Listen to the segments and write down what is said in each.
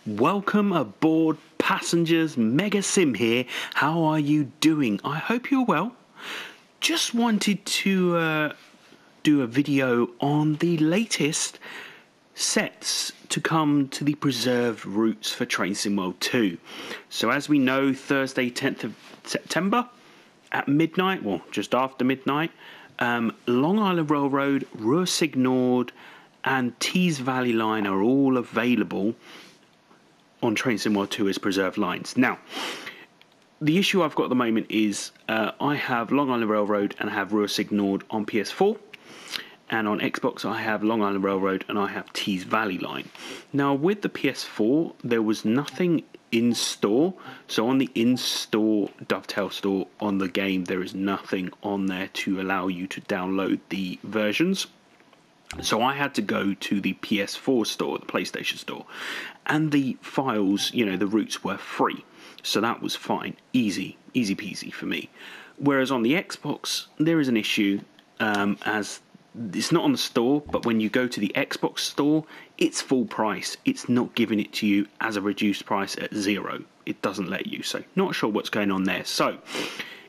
Welcome aboard, passengers. Mega Sim here. How are you doing? I hope you're well. Just wanted to do a video on the latest sets to come to the preserved routes for Train Sim World 2. So as we know, Thursday 10th of September at midnight, well just after midnight, Long Island Railroad, Ruhr Sieg and Tees Valley Line are all available on Train Sim World 2 as preserved lines. Now, the issue I've got at the moment is I have Long Island Railroad and I have Ruhr Sieg on PS4, and on Xbox I have Long Island Railroad and I have Tees Valley Line. Now, with the PS4, there was nothing in store, so on the in-store Dovetail store on the game, there is nothing on there to allow you to download the versions. So I had to go to the PS4 store, the PlayStation store, and the files, the routes were free. So that was fine. Easy peasy for me. Whereas on the Xbox, there is an issue, as it's not on the store, but when you go to the Xbox store, it's full price. It's not giving it to you as a reduced price at $0. It doesn't let you. So not sure what's going on there. So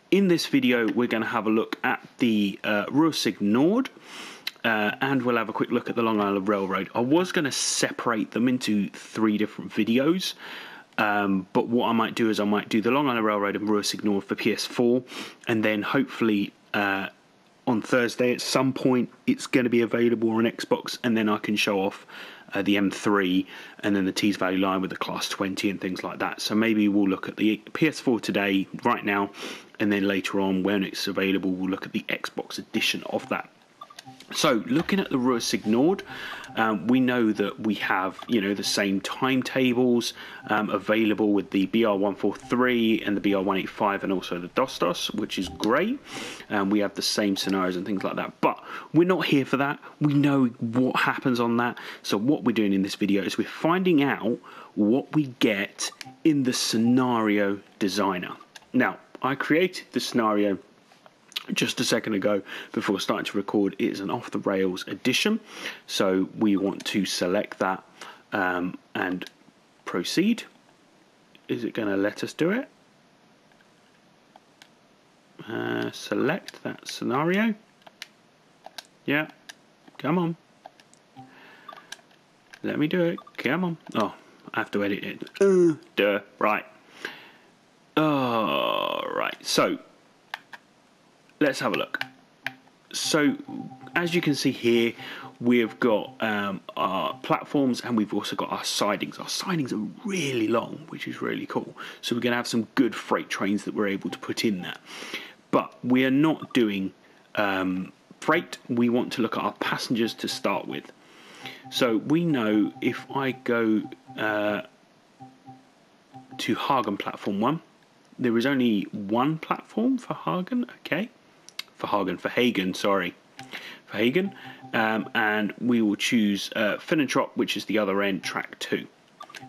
in this video, we're going to have a look at the Ruhr Sieg and we'll have a quick look at the Long Island Railroad. I was going to separate them into 3 different videos, but what I might do is I might do the Long Island Railroad and Ruhr Sieg for PS4, and then hopefully on Thursday at some point it's going to be available on Xbox, and then I can show off the M3 and then the Tees Valley Line with the Class 20 and things like that. So maybe we'll look at the PS4 today, right now, and then later on when it's available we'll look at the Xbox edition of that. So, looking at the Ruhr Sieg we know that we have, the same timetables available with the BR143 and the BR185 and also the dostos, which is great. We have the same scenarios and things like that, but we're not here for that. We know what happens on that. So what we're doing in this video is we're finding out what we get in the scenario designer. Now, I created the scenario just a second ago before starting to record. It is an off the rails edition, so we want to select that and proceed. Is it going to let us do it? Select that scenario. Yeah, come on, let me do it. Come on. Oh, I have to edit it. Right. Right, so let's have a look. So as you can see here, we've got our platforms and we've also got our sidings. Our sidings are really long, which is really cool. So we're going to have some good freight trains that we're able to put in there. But we are not doing freight. We want to look at our passengers to start with. So we know if I go to Hagen platform 1, there is only one platform for Hagen, okay? For Hagen, sorry. For Hagen. And we will choose Finnentrop, which is the other end, track 2.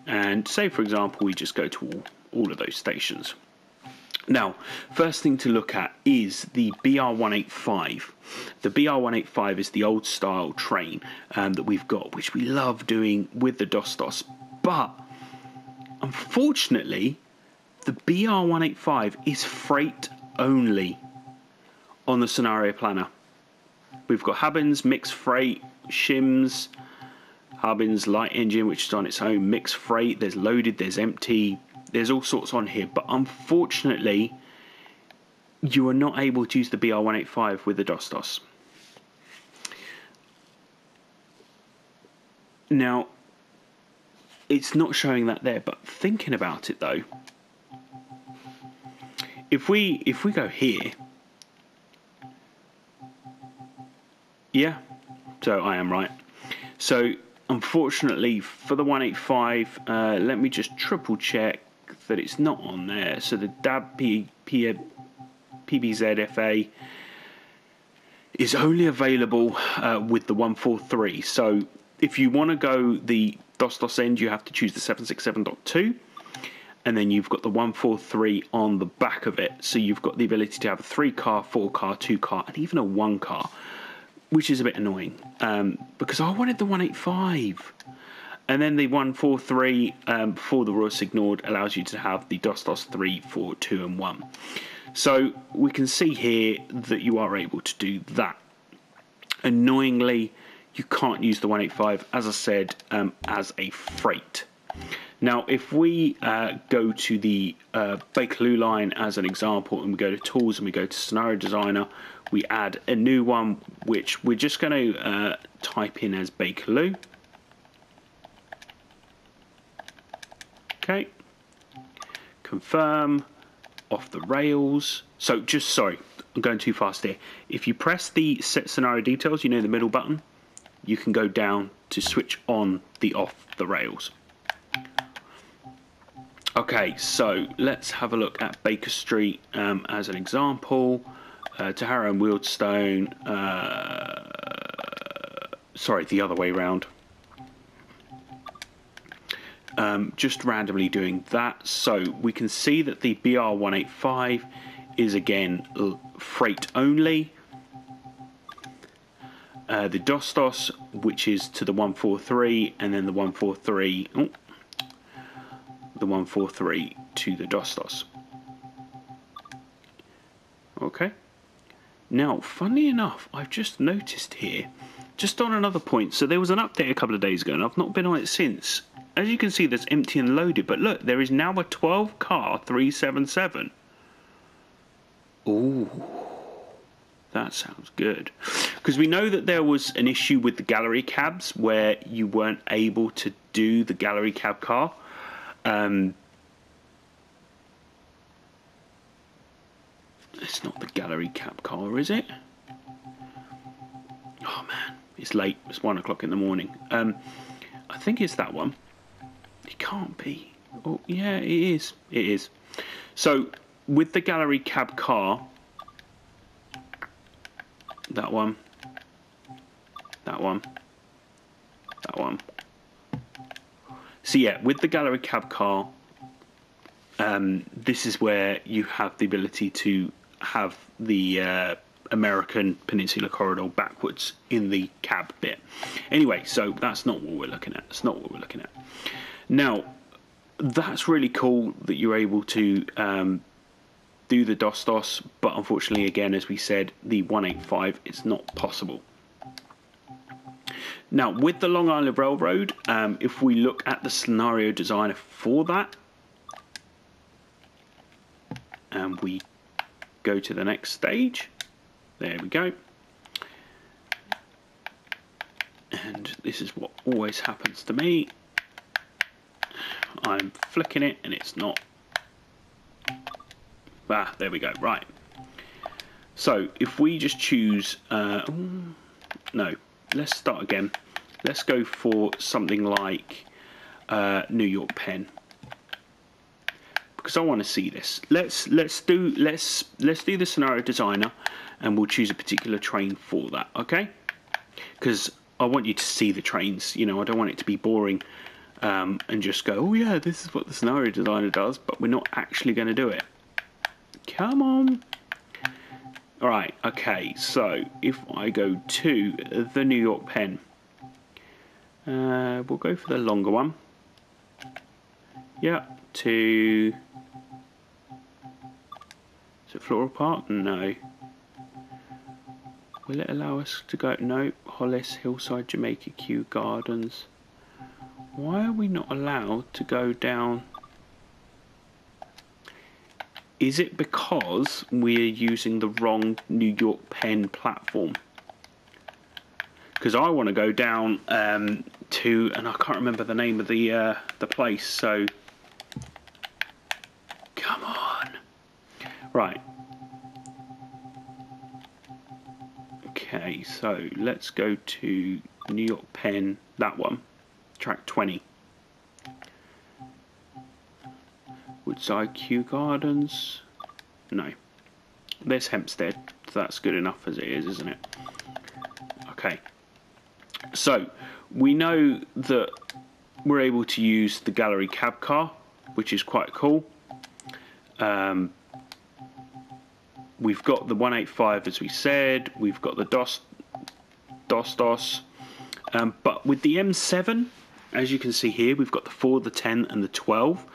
And say, for example, we just go to all of those stations. Now, first thing to look at is the BR185. The BR185 is the old style train that we've got, which we love doing with the dostos. But, unfortunately, the BR185 is freight only on the scenario planner. We've got Hubbins, mixed freight, shims, Hubbins light engine, which is on its own, mixed freight, there's loaded, there's empty, there's all sorts on here, but unfortunately you are not able to use the BR185 with the dostos. Now, it's not showing that there, but thinking about it though, if we go here, yeah, so I am right. So unfortunately for the 185, let me just triple check that it's not on there. So the DAB PBZFA is only available with the 143. So if you want to go the dostos end, you have to choose the 767.2. And then you've got the 143 on the back of it. So you've got the ability to have a 3-car, 4-car, 2-car, and even a 1-car, which is a bit annoying because I wanted the 185. And then the 143 before the Ruhr ignored allows you to have the dostos 3, 4, 2 and 1. So we can see here that you are able to do that. Annoyingly, you can't use the 185, as I said, as a freight. Now, if we go to the Bakerloo Line as an example, and we go to Tools and we go to Scenario Designer, we add a new one, which we're just going to type in as Bakerloo. Okay. Confirm. Off the rails. So just, sorry, I'm going too fast here. If you press the set scenario details, you know, the middle button, you can go down to switch on the off the rails. Okay, so let's have a look at Baker Street as an example. To Harrow and Wealdstone, sorry, the other way round. Just randomly doing that, so we can see that the BR185 is again freight only. The dostos, which is to the 143, and then the 143, the 143 to the dostos. Okay. Now, funnily enough, I've just noticed here, just on another point. So there was an update a couple of days ago, and I've not been on it since. As you can see, that's empty and loaded, but look, there is now a 12 car 377. Ooh, that sounds good. Because we know that there was an issue with the gallery cabs where you weren't able to do the gallery cab car. It's not the gallery cab car, is it? Oh man, it's late. It's 1 o'clock in the morning. I think it's that one. It can't be. Oh, yeah, it is. It is. So, with the gallery cab car, that one, that one, that one. So, yeah, with the gallery cab car, this is where you have the ability to have the American Peninsula Corridor backwards in the cab bit. Anyway, so that's not what we're looking at. That's not what we're looking at. Now, that's really cool that you're able to do the dostos, but unfortunately, again, as we said, the 185, it's not possible. Now, with the Long Island Railroad, if we look at the scenario designer for that, and we go to the next stage, there we go. And this is what always happens to me. I'm flicking it and it's not. Ah, there we go. Right. So if we just choose, no, let's start again. Let's go for something like New York Penn, because I want to see this. Let's do the scenario designer, and we'll choose a particular train for that. Okay? Because I want you to see the trains. You know, I don't want it to be boring. And just go, oh yeah, this is what the scenario designer does, but we're not actually going to do it. Come on. Alright, okay, so if I go to the New York Penn, we'll go for the longer one. Yeah, to... Is it Floral Park? No. Will it allow us to go? No. Hollis, Hillside, Jamaica, Kew Gardens. Why are we not allowed to go down? Is it because we're using the wrong New York Penn platform? Because I want to go down to, and I can't remember the name of the place. So come on, right? Okay, so let's go to New York Penn. That one. Track 20. Woodside Kew Gardens. No. There's Hempstead. So that's good enough as it is, isn't it? Okay. So, we know that we're able to use the gallery cab car, which is quite cool. We've got the 185 as we said. We've got the dostos. But with the M7... as you can see here, we've got the 4, the 10, and the 12.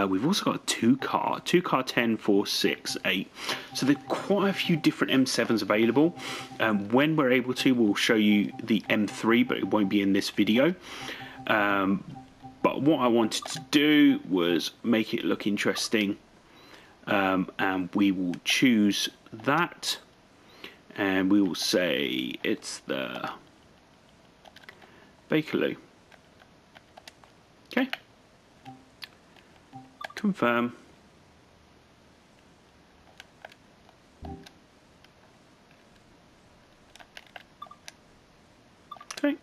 We've also got a two car 10, 4, 6, 8. So there's quite a few different M7s available. When we're able to, we'll show you the M3, but it won't be in this video. But what I wanted to do was make it look interesting. And we will choose that. And we will say it's the Bakerloo. Okay. Confirm. Okay.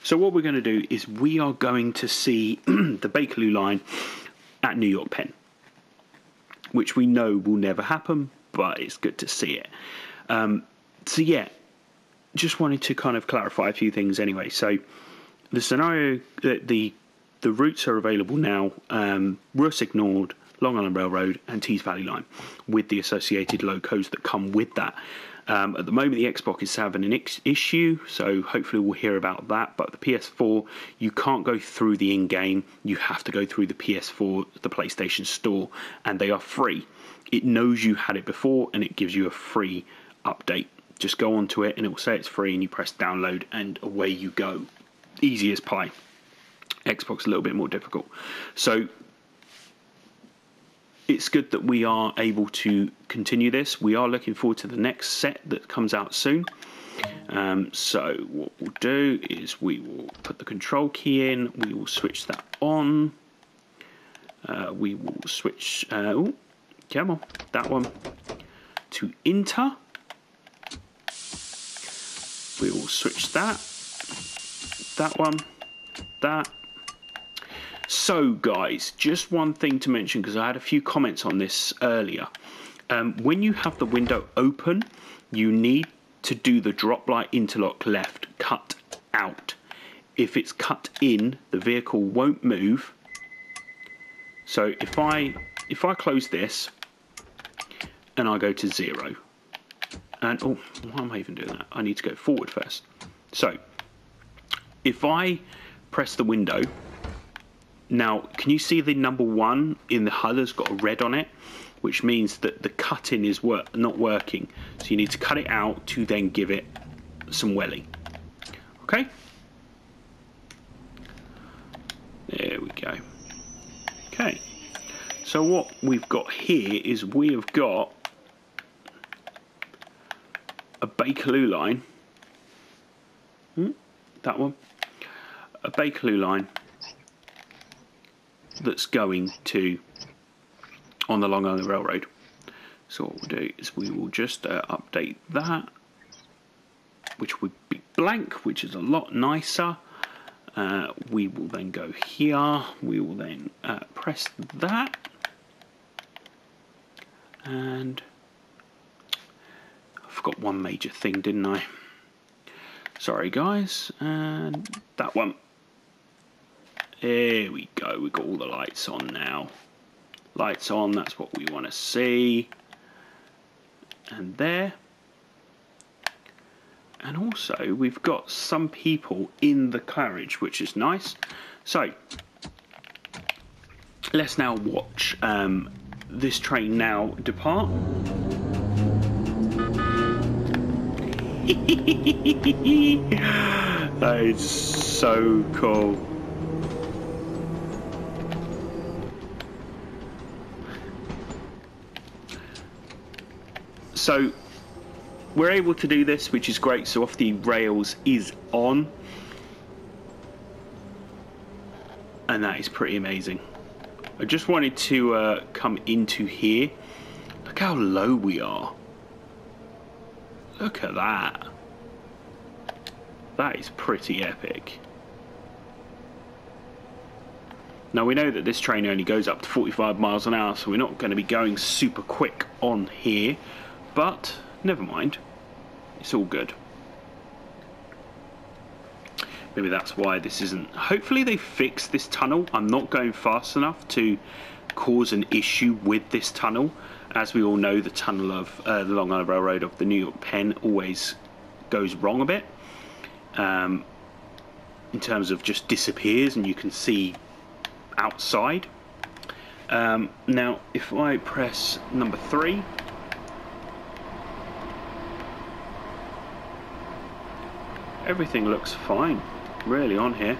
So what we're going to do is we are going to see the Bakerloo line at New York Penn, which we know will never happen, but it's good to see it. So yeah, just wanted to kind of clarify a few things anyway. So the scenario that the routes are available now, Ruhr ignored, Long Island Railroad and Tees Valley Line, with the associated locos that come with that. At the moment, the Xbox is having an issue, so hopefully we'll hear about that. But the PS4, you can't go through the in-game. You have to go through the PS4, the PlayStation Store, and they are free. It knows you had it before, and it gives you a free update. Just go onto it, and it will say it's free, and you press download, and away you go. Easy as pie. Xbox a little bit more difficult. So it's good that we are able to continue this. We are looking forward to the next set that comes out soon. So what we'll do is we will put the control key in. We will switch that on. We will switch, oh, come on, that one to Inter. We will switch that one, that. So guys, just one thing to mention, because I had a few comments on this earlier. When you have the window open, you need to do the drop light interlock left cut out. If it's cut in, the vehicle won't move. So if I close this and I go to 0, and oh, why am I even doing that? I need to go forward first. So if I press the window, now can you see the number 1 in the HUD has got a red on it, which means that the cut-in is not working. So you need to cut it out to then give it some welly. Okay? There we go. Okay. So what we've got here is we have got a Bakerloo line. That one. A Bakerloo line that's going to on the Long Island Railroad. So what we'll do is we will just update that, which would be blank, which is a lot nicer. We will then go here. We will then press that, and I forgot one major thing, didn't I? Sorry guys. And that one. There we go, we've got all the lights on now. Lights on, that's what we want to see. And there. And also, we've got some people in the carriage, which is nice. So, let's now watch this train now depart. That is so cool. So we're able to do this, which is great. So off the rails is on, and that is pretty amazing. I just wanted to come into here. Look how low we are. Look at that. That is pretty epic. Now we know that this train only goes up to 45 miles an hour, so we're not going to be going super quick on here. But never mind, it's all good. Maybe that's why this isn't. Hopefully they fix this tunnel. I'm not going fast enough to cause an issue with this tunnel. As we all know, the tunnel of the Long Island Railroad of the New York Penn always goes wrong a bit. in terms of just disappears and you can see outside. Now if I press number 3, everything looks fine really on here,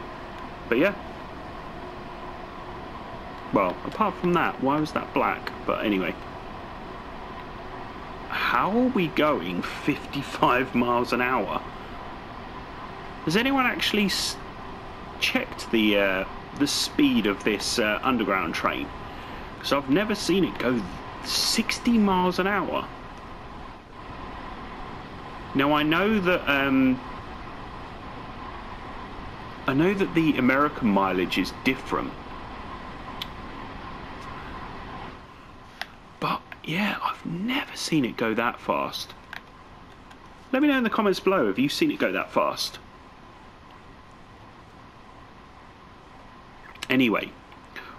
but yeah, well, apart from that, why was that black? But anyway, how are we going 55 miles an hour? Has anyone actually checked the speed of this underground train? Because I've never seen it go 60 miles an hour. Now I know that the American mileage is different, but yeah, I've never seen it go that fast. Let me know in the comments below, have you seen it go that fast? Anyway,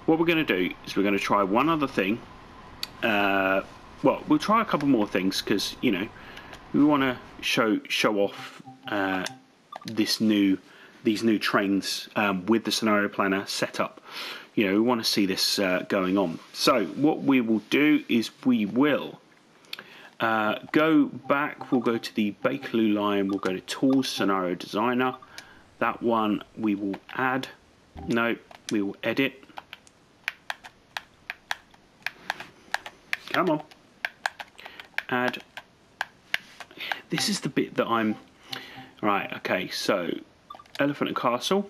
what we're going to do is we're going to try one other thing. Well, we'll try a couple more things because, you know, we want to show off these new trains with the scenario planner set up. You know, we want to see this going on. So what we will do is we will go back. We'll go to the Bakerloo Line. We'll go to Tools, Scenario Designer. That one we will add. No, we will edit. Come on. Add. This is the bit that I'm... Right, okay, so Elephant and Castle.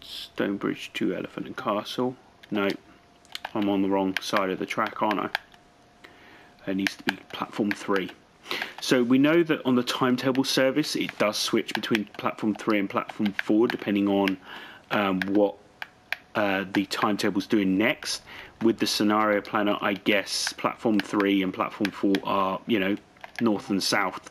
Stonebridge to Elephant and Castle. No, I'm on the wrong side of the track, aren't I? It needs to be platform 3. So we know that on the timetable service it does switch between platform 3 and platform 4 depending on what the timetable's doing next. With the scenario planner, I guess platform 3 and platform 4 are, you know, north and south.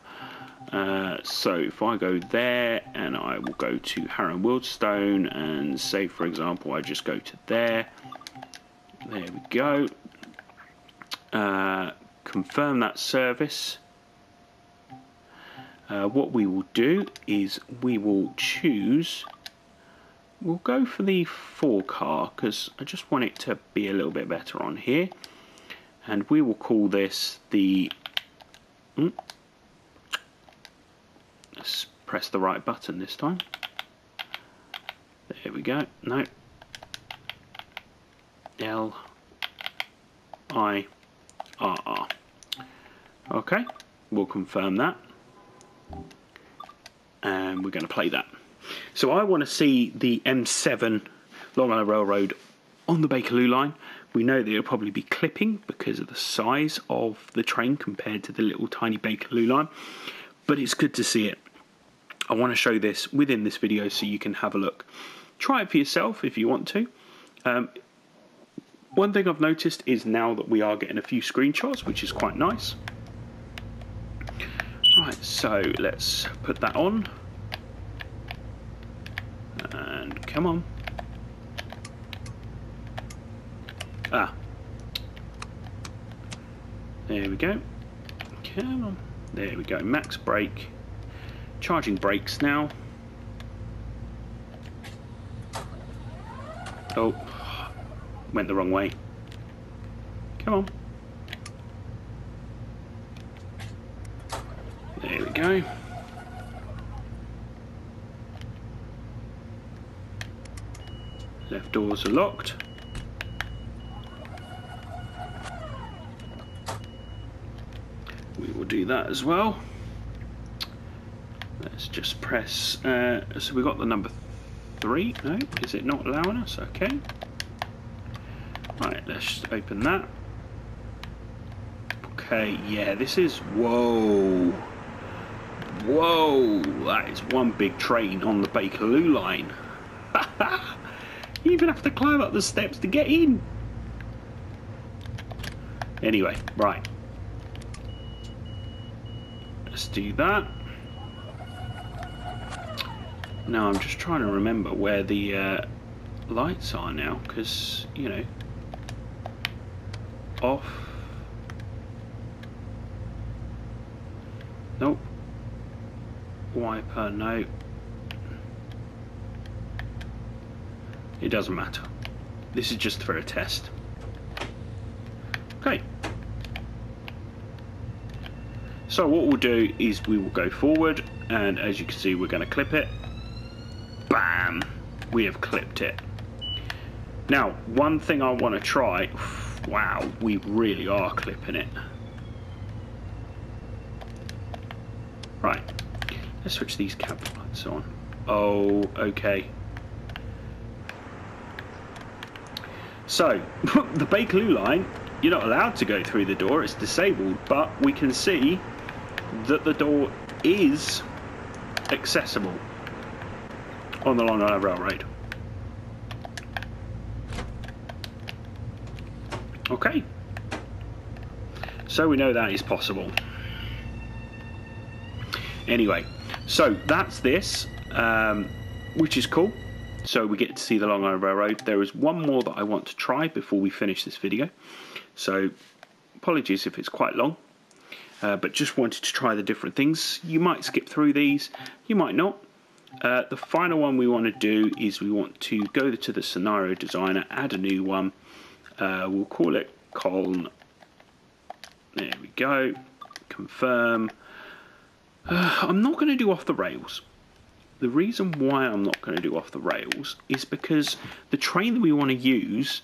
So if I go there and I will go to Harrow and Wealdstone and say, for example, I just go to there. There we go. Confirm that service. What we will do is we will choose, we'll go for the 4 car because I just want it to be a little bit better on here, and we will call this the let's press the right button this time. There we go. No, LIRR. Okay, we'll confirm that. And we're going to play that. So I want to see the M7 Long Island Railroad on the Bakerloo Line. We know that it'll probably be clipping because of the size of the train compared to the little tiny Bakerloo Line, but it's good to see it. I want to show this within this video so you can have a look. Try it for yourself if you want to. One thing I've noticed is now that we are getting a few screenshots, which is quite nice. Right, so let's put that on. And come on. Ah. There we go. Come on. There we go. Max brake. Charging brakes now. Oh. Went the wrong way. Come on. There we go. Left doors are locked. We will do that as well. Let's just press, so we got the number 3. No, is it not allowing us? Okay. Right, let's just open that. Okay, yeah, this is, whoa. Whoa, that is one big train on the Bakerloo Line. You even have to climb up the steps to get in. Anyway, right. Let's do that. Now I'm just trying to remember where the lights are now, because, you know, off. Nope. wiper, no. It doesn't matter. This is just for a test. Okay. So what we'll do is we will go forward, and as you can see, we're going to clip it. Bam! We have clipped it. Now, one thing I want to try. Wow, we really are clipping it. Right. Let's switch these cab lights on. Oh, okay. So, the Bakerloo Line, you're not allowed to go through the door, it's disabled, but we can see that the door is accessible on the Long Island Railroad. Okay. So we know that is possible. Anyway, so that's this, which is cool. So we get to see the Long Island Railroad. There is one more that I want to try before we finish this video. So apologies if it's quite long, but just wanted to try the different things. You might skip through these, you might not. The final one we want to do is we want to go to the scenario designer, add a new one. We'll call it Col. There we go. Confirm. I'm not going to do off the rails. The reason why I'm not going to do off the rails is because the train that we want to use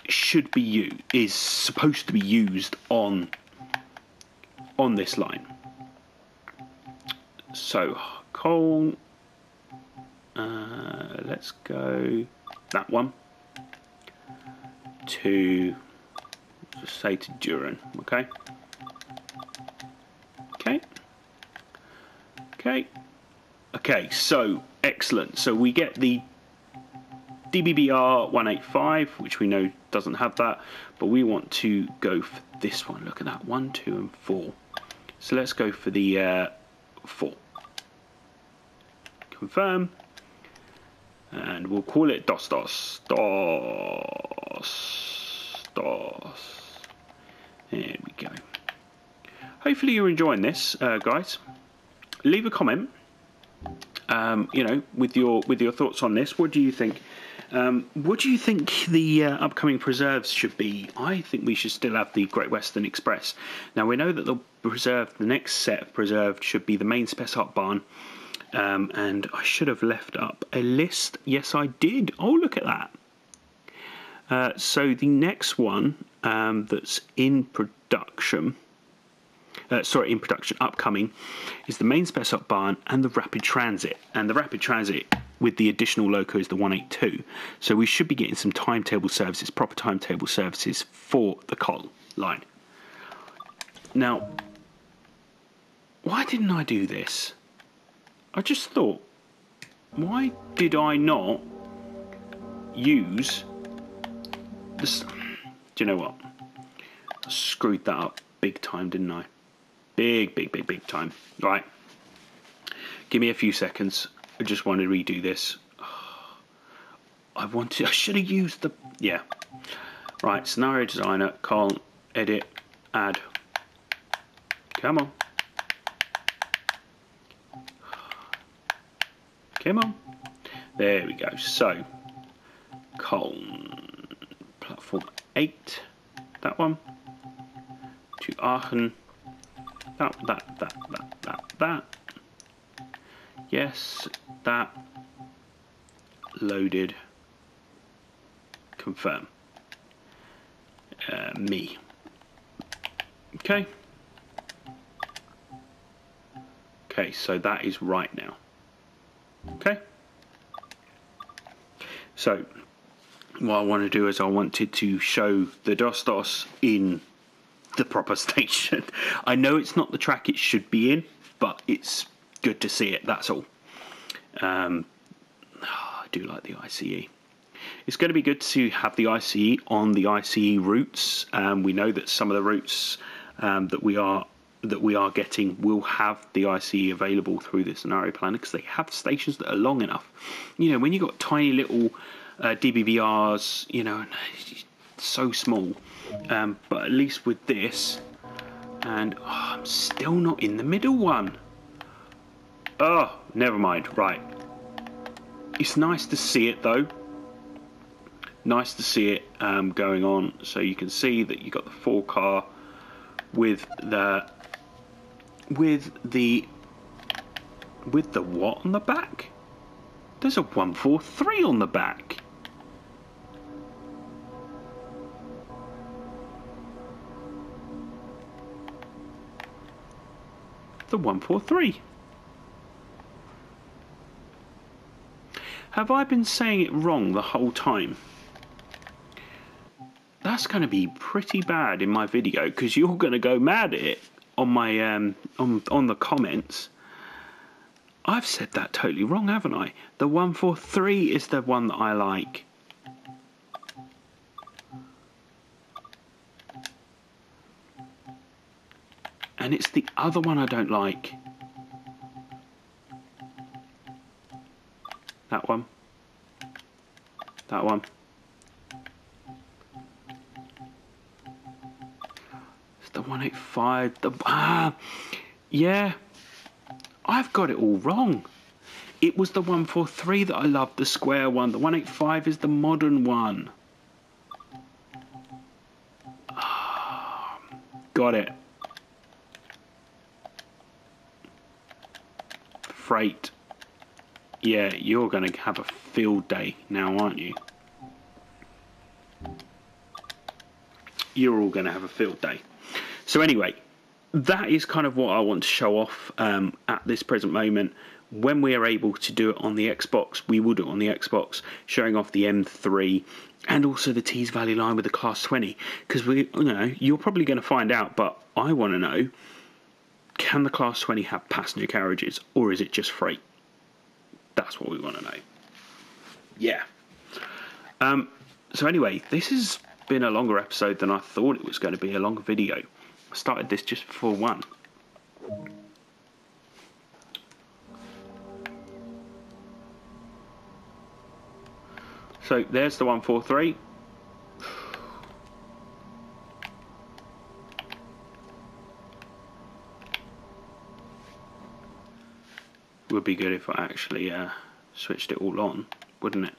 is supposed to be used on this line. So Col, let's go that one to, just say to Durham, okay? Okay, so excellent. So we get the DBBR 185, which we know doesn't have that, but we want to go for this one. Look at that, 1, 2, and 4. So let's go for the 4. Confirm, and we'll call it dostos. There we go. Hopefully you're enjoying this, guys. Leave a comment. You know, with your thoughts on this. What do you think? What do you think the upcoming preserves should be? I think we should still have the Great Western Express. Now we know that the next set of preserved should be the main spec up barn, and I should have left up a list. Yes, I did. Oh, look at that. So the next one that's in production. Upcoming, is the main spec up barn and the rapid transit. And the rapid transit with the additional loco is the 182. So we should be getting some timetable services, proper timetable services for the Col Line. Now, why didn't I do this? I just thought, why did I not use this? Do you know what? I screwed that up big time, didn't I? Big time. Right. Give me a few seconds. I just want to redo this. I should have used the... Yeah. Right. Scenario designer. Col. Edit. Add. Come on. Come on. There we go. So. Col. Platform 8. That one. To Aachen. That. Yes, that. Loaded. Confirm. Me. Okay. Okay, so that is right now. Okay. So, what I want to do is I wanted to show the dostos in the proper station. I know it's not the track it should be in, but it's good to see it, that's all. I do like the ICE. It's going to be good to have the ICE on the ICE routes. We know that some of the routes that we are getting will have the ICE available through the scenario planner, because they have stations that are long enough. You know, when you've got tiny little DBBRs, you know, so small. But at least with this, and I'm still not in the middle one. Oh, never mind. Right. It's nice to see it though. Nice to see it going on. So you can see that you got the 4 car with the what on the back? There's a 143 on the back. The 143. Have I been saying it wrong the whole time? That's going to be pretty bad in my video because you're going to go mad at it on my on the comments. I've said that totally wrong, haven't I? The 143 is the one that I like. And it's the other one I don't like. That one. That one. It's the 185. Yeah. I've got it all wrong. It was the 143 that I loved, the square one. The 185 is the modern one. Got it. Freight. Yeah, you're going to have a field day now, aren't you? You're all going to have a field day. So anyway, that is kind of what I want to show off at this present moment. When we are able to do it on the Xbox, we will do it on the Xbox, showing off the M3 and also the Tees Valley line with the Class 20. Because you're probably going to find out, but I want to know, can the Class 20 have passenger carriages or is it just freight? That's what we want to know. Yeah. So anyway, this has been a longer episode than I thought it was going to be, a longer video. I started this just for one. So there's the 143. Would be good if I actually switched it all on, wouldn't it?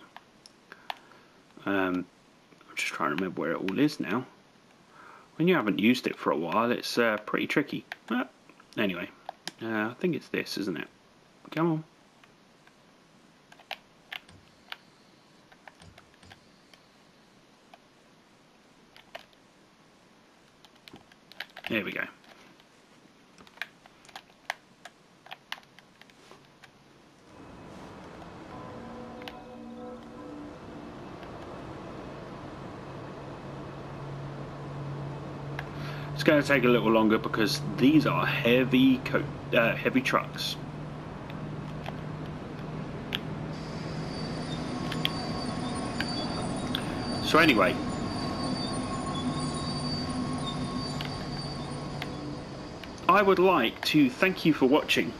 I'm just trying to remember where it all is now. When you haven't used it for a while, it's pretty tricky. Anyway, I think it's this, isn't it? Come on. There we go. It's going to take a little longer because these are heavy trucks. So anyway, I would like to thank you for watching.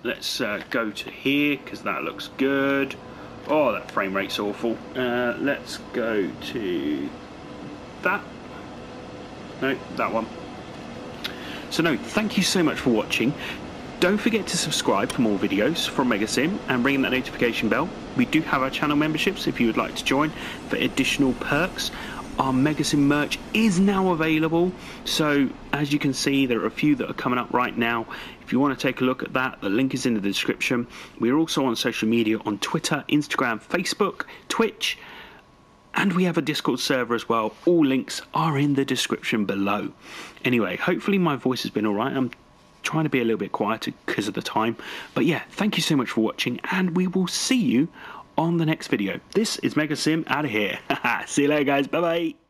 Let's go to here because that looks good. Oh, that frame rate's awful. Let's go to that. No, that one. So no, thank you so much for watching. Don't forget to subscribe for more videos from Megasim and ring that notification bell. We do have our channel memberships if you would like to join for additional perks. Our Megasim merch is now available, so as you can see there are a few that are coming up right now. If you want to take a look at that, the link is in the description. We're also on social media on Twitter, Instagram, Facebook, Twitch, and we have a Discord server as well. All links are in the description below. Anyway, hopefully my voice has been alright. I'm trying to be a little bit quieter because of the time. But yeah, thank you so much for watching, and we will see you on the next video. This is Megasim out of here. See you later, guys. Bye-bye.